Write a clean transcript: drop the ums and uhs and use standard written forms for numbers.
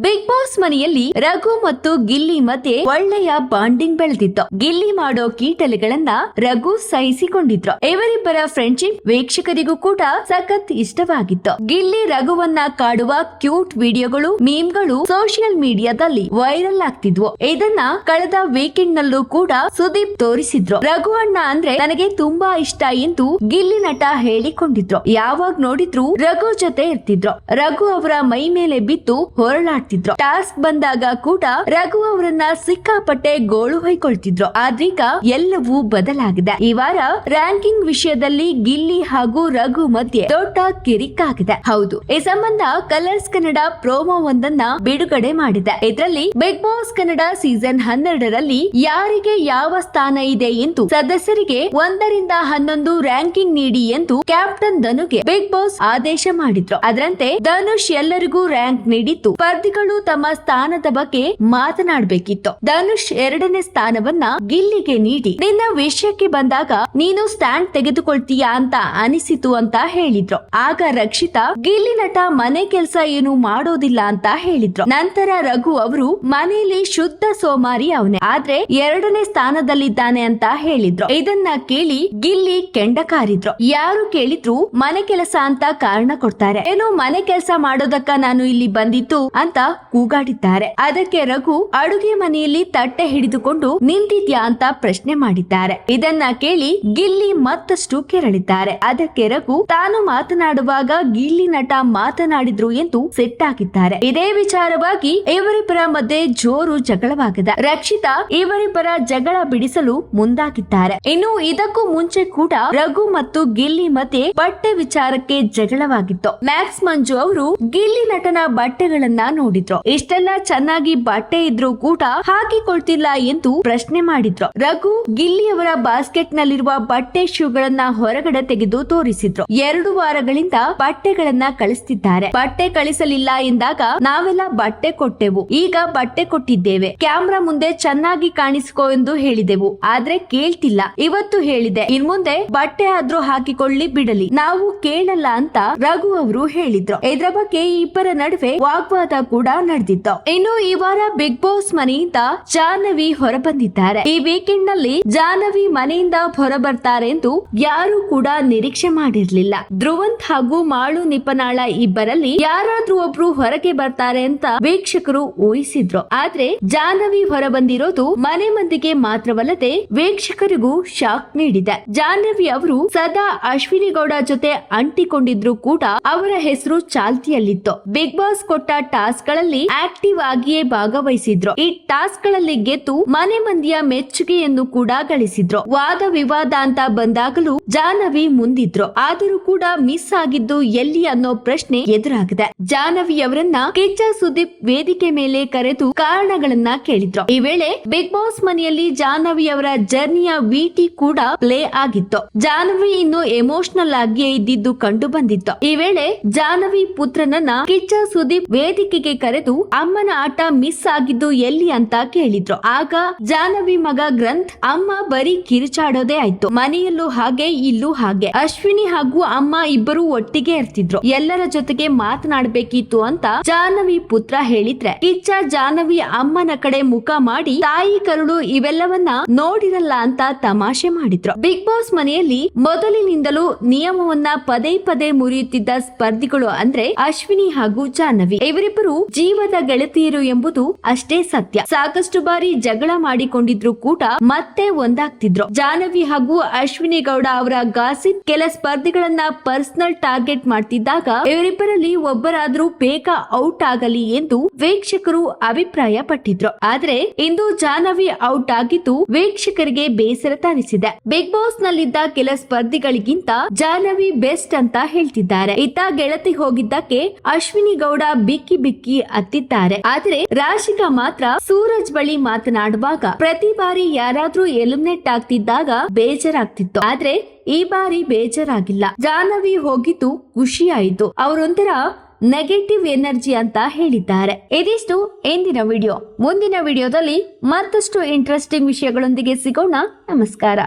Big boss ಮನೆಯಲ್ಲಿ ರಘು ಮತ್ತು ಗಿಲ್ಲಿ ಮಧ್ಯೆ ಒಳ್ಳೆಯ ಬಾಂಡಿಂಗ್ ಬೆಳೆದಿತ್ತು. ಗಿಲ್ಲಿ ಮಾಡೋ ಕೀಟಲೆಗಳನ್ನ ರಘು ಸಹಿಸಿಕೊಂಡಿದ್ರು. ಇವರಿಬ್ಬರ ಫ್ರೆಂಡ್ಶಿಪ್ ವೀಕ್ಷಕರಿಗೂ ಕೂಡ ಸಖತ್ ಇಷ್ಟವಾಗಿತ್ತು. ಗಿಲ್ಲಿ ರಘುವನ್ನ ಕಾಡುವ ಕ್ಯೂಟ್ ವಿಡಿಯೋಗಳು, ಮೀಮ್ಗಳು ಸೋಷಿಯಲ್ ಮೀಡಿಯಾದಲ್ಲಿ ವೈರಲ್ ಆಗ್ತಿದ್ವು. ಇದನ್ನ ಕಳೆದ ವೀಕೆಂಡ್ ನಲ್ಲೂ ಕೂಡ ಸುದೀಪ್ ತೋರಿಸಿದ್ರು. ರಘು ಅಣ್ಣ ಅಂದ್ರೆ ನನಗೆ ತುಂಬಾ ಇಷ್ಟ ಎಂದು ಗಿಲ್ಲಿ ನಟ ಹೇಳಿಕೊಂಡಿದ್ರು. ಯಾವಾಗ ನೋಡಿದ್ರು ರಘು ಜೊತೆ ಇರ್ತಿದ್ರು. ರಘು ಅವರ ಮೈ ಮೇಲೆ ಬಿದ್ದು ಹೊರಳಾಡ್ತಿದ್ರು. ಟಾಸ್ಕ್ ಬಂದಾಗ ಕೂಡ ರಘು ಅವರನ್ನ ಸಿಕ್ಕಾಪಟ್ಟೆ ಗೋಳು ಹೊಯ್ಕೊಳ್ತಿದ್ರು. ಆದ್ರೀಗ ಎಲ್ಲವೂ ಬದಲಾಗಿದೆ. ಈ ವಾರ ರ್ಯಾಂಕಿಂಗ್ ವಿಷಯದಲ್ಲಿ ಗಿಲ್ಲಿ ಹಾಗೂ ರಘು ಮಧ್ಯೆ ದೊಡ್ಡ ಕಿರಿಕಾಗಿದೆ. ಹೌದು, ಈ ಸಂಬಂಧ ಕಲರ್ಸ್ ಕನ್ನಡ ಪ್ರೋಮೋ ಒಂದನ್ನ ಬಿಡುಗಡೆ ಮಾಡಿದೆ. ಇದರಲ್ಲಿ ಬಿಗ್ ಬಾಸ್ ಕನ್ನಡ ಸೀಸನ್ 12ರಲ್ಲಿ ಯಾರಿಗೆ ಯಾವ ಸ್ಥಾನ ಇದೆ ಎಂದು ಸದಸ್ಯರಿಗೆ 1ರಿಂದ 11 ರ್ಯಾಂಕಿಂಗ್ ನೀಡಿ ಎಂದು ಕ್ಯಾಪ್ಟನ್ ಧನುಗೆ ಬಿಗ್ ಬಾಸ್ ಆದೇಶ ಮಾಡಿದ್ರು. ಅದರಂತೆ ಧನುಷ್ ಎಲ್ಲರಿಗೂ ರ್ಯಾಂಕ್ ನೀಡಿತ್ತು. ಸ್ಪರ್ಧಿಗಳು ತಮ್ಮ ಸ್ಥಾನದ ಬಗ್ಗೆ ಮಾತನಾಡಬೇಕಿತ್ತು. ಧನುಷ್ 2ನೇ ಸ್ಥಾನವನ್ನ ಗಿಲ್ಲಿಗೆ ನೀಡಿ, ನಿನ್ನ ವಿಷಯಕ್ಕೆ ಬಂದಾಗ ನೀನು ಸ್ಟ್ಯಾಂಡ್ ತೆಗೆದುಕೊಳ್ತೀಯಾ ಅಂತ ಅನಿಸಿತು ಅಂತ ಹೇಳಿದ್ರು. ಆಗ ರಕ್ಷಿತಾ, ಗಿಲ್ಲಿ ನಟ ಮನೆ ಕೆಲಸ ಏನು ಮಾಡೋದಿಲ್ಲ ಅಂತ ಹೇಳಿದ್ರು. ನಂತರ ರಘು ಅವರು ಮನೆಯಲ್ಲಿ ಶುದ್ಧ ಸೋಮಾರಿ ಅವನೇ, ಆದ್ರೆ 2ನೇ ಸ್ಥಾನದಲ್ಲಿದ್ದಾನೆ ಅಂತ ಹೇಳಿದ್ರು. ಇದನ್ನ ಕೇಳಿ ಗಿಲ್ಲಿ ಕೆಂಡ ಕಾರಿದ್ರು. ಯಾರು ಕೇಳಿದ್ರು ಮನೆ ಕೆಲಸ ಅಂತ ಕಾರಣ ಕೊಡ್ತಾರೆ. ಏನು ಮನೆ ಕೆಲಸ ಮಾಡೋದಕ್ಕ ನಾನು ಇಲ್ಲಿ ಬಂದಿತ್ತು ಅಂತ ಕೂಗಾಡಿದ್ದಾರೆ. ಅದಕ್ಕೆ ರಘು ಅಡುಗೆ ಮನೆಯಲ್ಲಿ ತಟ್ಟೆ ಹಿಡಿದುಕೊಂಡು ನಿಂತಿದ್ಯಾ ಅಂತ ಪ್ರಶ್ನೆ ಮಾಡಿದ್ದಾರೆ. ಇದನ್ನ ಕೇಳಿ ಗಿಲ್ಲಿ ಮತ್ತಷ್ಟು ಕೆರಳಿದ್ದಾರೆ. ಅದಕ್ಕೆ ರಘು ತಾನು ಮಾತನಾಡುವಾಗ ಗಿಲ್ಲಿ ನಟ ಮಾತನಾಡಿದ್ರು ಎಂದು ಸಿಟ್ಟಾಗಿದ್ದಾರೆ. ಇದೇ ವಿಚಾರವಾಗಿ ಇವರಿಬ್ಬರ ಮಧ್ಯೆ ಜೋರು ಜಗಳವಾಗಿದೆ. ರಕ್ಷಿತಾ ಇವರಿಬ್ಬರ ಜಗಳ ಬಿಡಿಸಲು ಮುಂದಾಗಿದ್ದಾರೆ. ಇನ್ನು ಇದಕ್ಕೂ ಮುಂಚೆ ಕೂಡ ರಘು ಮತ್ತು ಗಿಲ್ಲಿ ಮಧ್ಯೆ ಬಟ್ಟೆ ವಿಚಾರಕ್ಕೆ ಜಗಳವಾಗಿತ್ತು. ಮ್ಯಾಕ್ಸ್ ಮಂಜು ಅವರು ಗಿಲ್ಲಿ ನಟನ ಬಟ್ಟೆಗಳನ್ನ ನೋಡಿದ್ರು. ಇಷ್ಟೆಲ್ಲ ಚೆನ್ನಾಗಿ ಬಟ್ಟೆ ಇದ್ರೂ ಕೂಡ ಹಾಕಿಕೊಳ್ತಿಲ್ಲ ಎಂದು ಪ್ರಶ್ನೆ ಮಾಡಿದ್ರು. ರಘು ಗಿಲ್ಲಿಯವರ ಬಾಸ್ಕೆಟ್ ನಲ್ಲಿರುವ ಬಟ್ಟೆ ಶೂಗಳನ್ನ ಹೊರಗಡೆ ತೆಗೆದು ತೋರಿಸಿದ್ರು. 2 ವಾರಗಳಿಂದ ಬಟ್ಟೆಗಳನ್ನ ಕಳಿಸ್ತಿದ್ದಾರೆ. ಬಟ್ಟೆ ಕಳಿಸಲಿಲ್ಲ ಎಂದಾಗ ನಾವೆಲ್ಲ ಬಟ್ಟೆ ಕೊಟ್ಟೆವು, ಈಗ ಬಟ್ಟೆ ಕೊಟ್ಟಿದ್ದೇವೆ, ಕ್ಯಾಮ್ರಾ ಮುಂದೆ ಚೆನ್ನಾಗಿ ಕಾಣಿಸ್ಕೋ ಎಂದು ಹೇಳಿದೆವು, ಆದ್ರೆ ಕೇಳ್ತಿಲ್ಲ. ಇವತ್ತು ಹೇಳಿದೆ, ಇನ್ಮುಂದೆ ಬಟ್ಟೆ ಆದ್ರೂ ಹಾಕಿಕೊಳ್ಳಿ ಬಿಡಲಿ, ನಾವು ಕೇಳಲ್ಲ ಅಂತ ರಘು ಅವರು ಹೇಳಿದ್ರು. ಇದರ ಬಗ್ಗೆ ಇಬ್ಬರ ನಡುವೆ ವಾಗ್ವಾದ ಕೂಡ ನಡೆದಿತ್ತು. ಇನ್ನು ಈ ವಾರ ಬಿಗ್ ಬಾಸ್ ಮನೆಯಿಂದ ಜಾಹ್ನವಿ ಹೊರಬಂದಿದ್ದಾರೆ. ಈ ವೀಕೆಂಡ್ ನಲ್ಲಿ ಜಾಹ್ನವಿ ಮನೆಯಿಂದ ಹೊರಬರ್ತಾರೆ ಎಂದು ಯಾರು ಕೂಡ ನಿರೀಕ್ಷೆ ಮಾಡಿರ್ಲಿಲ್ಲ. ಧ್ರುವಂತ್ ಹಾಗೂ ಮಾಳು ನಿಪನಾಳ ಇಬ್ಬರಲ್ಲಿ ಯಾರಾದ್ರೂ ಒಬ್ರು ಹೊರಗೆ ಬರ್ತಾರೆ ಅಂತ ವೀಕ್ಷಕರು ಊಹಿಸಿದ್ರು. ಆದ್ರೆ ಜಾಹ್ನವಿ ಹೊರಬಂದಿರೋದು ಮನೆ ಮಂದಿಗೆ ಮಾತ್ರವಲ್ಲದೆ ವೀಕ್ಷಕರಿಗೂ ಶಾಕ್ ನೀಡಿದೆ. ಜಾಹ್ನವಿ ಅವರು ಸದಾ ಅಶ್ವಿನಿ ಗೌಡ ಜೊತೆ ಅಂಟಿಕೊಂಡಿದ್ರು ಕೂಡ ಅವರ ಹೆಸರು ಚಾಲ್ತಿಯಲ್ಲಿತ್ತು. ಬಿಗ್ ಬಾಸ್ ಕೊಟ್ಟ ಟಾಸ್ಕ್ ಗಳಲ್ಲಿ ಆಕ್ಟಿವ್ ಆಗಿಯೇ ಭಾಗವಹಿಸಿದ್ರು. ಈ ಟಾಸ್ಕ್ ಗಳಲ್ಲಿ ಗೆದ್ದು ಮನೆ ಮಂದಿಯ ಮೆಚ್ಚುಗೆಯನ್ನು ಕೂಡ ಗಳಿಸಿದ್ರು. ವಾದ ವಿವಾದ ಅಂತ ಬಂದಾಗಲೂ ಜಾಹ್ನವಿ ಮುಂದಿದ್ರು. ಆದರೂ ಕೂಡ ಮಿಸ್ ಆಗಿದ್ದು ಎಲ್ಲಿ ಅನ್ನೋ ಪ್ರಶ್ನೆ ಎದುರಾಗಿದೆ. ಜಾಹ್ನವಿ ಅವರನ್ನ ಕಿಚ್ಚ ಸುದೀಪ್ ವೇದಿಕೆ ಮೇಲೆ ಕರೆದು ಕಾರಣಗಳನ್ನ ಕೇಳಿದ್ರು. ಈ ವೇಳೆ ಬಿಗ್ ಬಾಸ್ ಮನೆಯಲ್ಲಿ ಜಾಹ್ನವಿ ಅವರ ಜರ್ನಿಯ ವಿಟಿ ಕೂಡ ಪ್ಲೇ ಆಗಿತ್ತು. ಜಾಹ್ನವಿ ಇನ್ನು ಎಮೋಷನಲ್ ಆಗಿಯೇ ಇದ್ದಿದ್ದು ಕಂಡು ಬಂದಿತ್ತು. ಈ ವೇಳೆ ಜಾಹ್ನವಿ ಪುತ್ರನನ್ನ ಕಿಚ್ಚ ಸುದೀಪ್ ವೇದಿಕೆಗೆ ಕರೆದು ಅಮ್ಮನ ಆಟ ಮಿಸ್ ಆಗಿದ್ದು ಎಲ್ಲಿ ಅಂತ ಕೇಳಿದ್ರು. ಆಗ ಜಾಹ್ನವಿ ಮಗ ಗ್ರಂಥ್, ಅಮ್ಮ ಬರೀ ಕಿರುಚಾಡೋದೇ ಆಯ್ತು, ಮನೆಯಲ್ಲೂ ಹಾಗೆ ಇಲ್ಲೂ ಹಾಗೆ, ಅಶ್ವಿನಿ ಹಾಗೂ ಅಮ್ಮ ಇಬ್ಬರು ಒಟ್ಟಿಗೆ ಇರ್ತಿದ್ರು, ಎಲ್ಲರ ಜೊತೆಗೆ ಮಾತನಾಡಬೇಕಿತ್ತು ಅಂತ ಜಾಹ್ನವಿ ಪುತ್ರ ಹೇಳಿದ್ರೆ ಕಿಚ್ಚ ಜಾಹ್ನವಿ ಅಮ್ಮನ ಕಡೆ ಮುಖ ಮಾಡಿ ತಾಯಿ ಕರುಳು ಇವೆಲ್ಲವನ್ನ ನೋಡಿರಲ್ಲ ಅಂತ ತಮಾಷೆ ಮಾಡಿದ್ರು. ಬಿಗ್ ಬಾಸ್ ಮನೆಯಲ್ಲಿ ಮೊದಲಿನಿಂದಲೂ ನಿಯಮವನ್ನ ಪದೇ ಪದೇ ಮುರಿಯುತ್ತಿದ್ದ ಸ್ಪರ್ಧಿಗಳು ಅಂದ್ರೆ ಅಶ್ವಿನಿ ಹಾಗೂ ಜಾಹ್ನವಿ. ಇವರಿಬ್ಬರು ಜೀವದ ಗೆಳತಿಯರು ಎಂಬುದು ಅಷ್ಟೇ ಸತ್ಯ. ಸಾಕಷ್ಟು ಬಾರಿ ಜಗಳ ಮಾಡಿಕೊಂಡಿದ್ರು ಕೂಡ ಮತ್ತೆ ಒಂದಾಗ್ತಿದ್ರು. ಜಾಹ್ನವಿ ಹಾಗೂ ಅಶ್ವಿನಿ ಗೌಡ ಅವರ ಗಾಸಿಪ್ ಕೆಲ ಸ್ಪರ್ಧಿಗಳನ್ನ ಪರ್ಸನಲ್ ಟಾರ್ಗೆಟ್ ಮಾಡ್ತಿದ್ದಾಗ ಇವರಿಬ್ಬರಲ್ಲಿ ಒಬ್ಬರಾದ್ರೂ ಬೇಗ ಔಟ್ ಆಗಲಿ ಎಂದು ವೀಕ್ಷಕರು ಅಭಿಪ್ರಾಯ ಪಟ್ಟಿದ್ರು. ಆದ್ರೆ ಇಂದು ಜಾಹ್ನವಿ ಔಟ್ ಆಗಿದ್ದು ವೀಕ್ಷಕರಿಗೆ ಬೇಸರ ತರಿಸಿದೆ. ಬಿಗ್ ಬಾಸ್ ನಲ್ಲಿದ್ದ ಕೆಲ ಸ್ಪರ್ಧಿಗಳಿಗಿಂತ ಜಾಹ್ನವಿ ಬೆಸ್ಟ್ ಅಂತ ಹೇಳ್ತಿದ್ದಾರೆ. ಇತ್ತ ಗೆಳತಿ ಹೋಗಿದ್ದಕ್ಕೆ ಅಶ್ವಿನಿ ಗೌಡ ಬಿಕ್ಕಿ ಬಿಕ್ಕಿ ಅತ್ತಿದ್ದಾರೆ. ಆದ್ರೆ ರಾಶಿಕಾ ಮಾತ್ರ ಸೂರಜ್ ಬಳಿ ಮಾತನಾಡುವಾಗ ಪ್ರತಿ ಬಾರಿ ಯಾರಾದ್ರೂ ಎಲಿಮಿನೇಟ್ ಆಗ್ತಿದ್ದಾಗ ಬೇಜಾರಾಗ್ತಿತ್ತು. ಆದ್ರೆ ಈ ಬಾರಿ ಬೇಜಾರಾಗಿಲ್ಲ. ಜಾಹ್ನವಿ ಹೋಗಿದ್ದು ಖುಷಿ ಆಯಿತು. ಅವರೊಂಥರ ನೆಗೆಟಿವ್ ಎನರ್ಜಿ ಅಂತ ಹೇಳಿದ್ದಾರೆ. ಇದಿಷ್ಟು ಇಂದಿನ ವಿಡಿಯೋ. ಮುಂದಿನ ವಿಡಿಯೋದಲ್ಲಿ ಮತ್ತಷ್ಟು ಇಂಟ್ರೆಸ್ಟಿಂಗ್ ವಿಷಯಗಳೊಂದಿಗೆ ಸಿಗೋಣ. ನಮಸ್ಕಾರ.